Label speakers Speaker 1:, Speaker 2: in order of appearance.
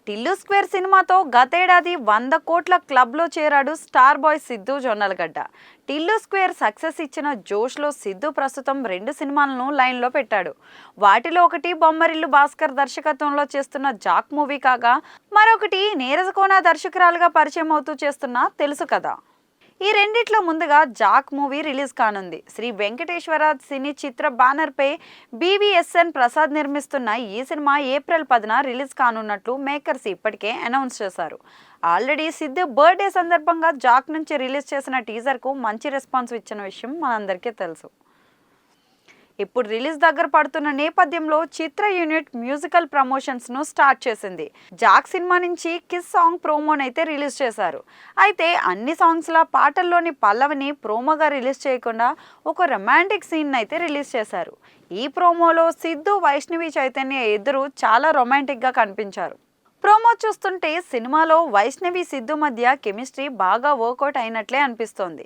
Speaker 1: Tillu square సినిమాతో గతేడాది 100 కోట్ల క్లబ్లో చేరాడు star boy Siddhu Jonnalagadda. Tillu square success ఇచ్చిన జోష్లో సిద్ధు ప్రస్తుతం 2 సినిమాలను లైన్లో పెట్టాడు. వాటిలో ఒకటి బొమ్మరిల్లు భాస్కర్ దర్శకత్వంలో చేస్తున్న జాక్ మూవీ కాగా, మరొకటి నీరజకోన దర్శకురాలుగా పరిచయం అవుతూ చేస్తున్న తెలుసు కదా. ఈ రెండిట్లో ముందుగా జాక్ మూవీ రిలీజ్ కానుంది. శ్రీ వెంకటేశ్వర సినీ చిత్ర బ్యానర్ పై బీవీఎస్ఎన్ ప్రసాద్ నిర్మిస్తున్న ఈ సినిమా ఏప్రిల్ 10న రిలీజ్ కానున్నట్లు మేకర్స్ ఇప్పటికే అనౌన్స్ చేశారు. ఆల్రెడీ సిద్ధు బర్త్డే సందర్భంగా జాక్ నుంచి రిలీజ్ చేసిన టీజర్ కు మంచి రెస్పాన్స్ ఇచ్చిన విషయం మనందరికీ తెలుసు. ఇప్పుడు రిలీజ్ దగ్గర పడుతున్న నేపథ్యంలో చిత్ర యూనిట్ మ్యూజికల్ ప్రమోషన్స్ ను స్టార్ట్ చేసింది. జాక్ సినిమా నుంచి కిస్ సాంగ్ ప్రోమోనైతే రిలీజ్ చేశారు. అయితే అన్ని సాంగ్స్ లా పాటల్లోని పల్లవిని ప్రోమోగా రిలీజ్ చేయకుండా ఒక రొమాంటిక్ సీన్ అయితే రిలీజ్ చేశారు. ఈ ప్రోమోలో సిద్ధు, వైష్ణవి చైతన్య ఇద్దరు చాలా రొమాంటిక్ గా కనిపించారు. ప్రోమో చూస్తుంటే సినిమాలో వైష్ణవి సిద్ధు మధ్య కెమిస్ట్రీ బాగా వర్కౌట్ అయినట్లే అనిపిస్తోంది.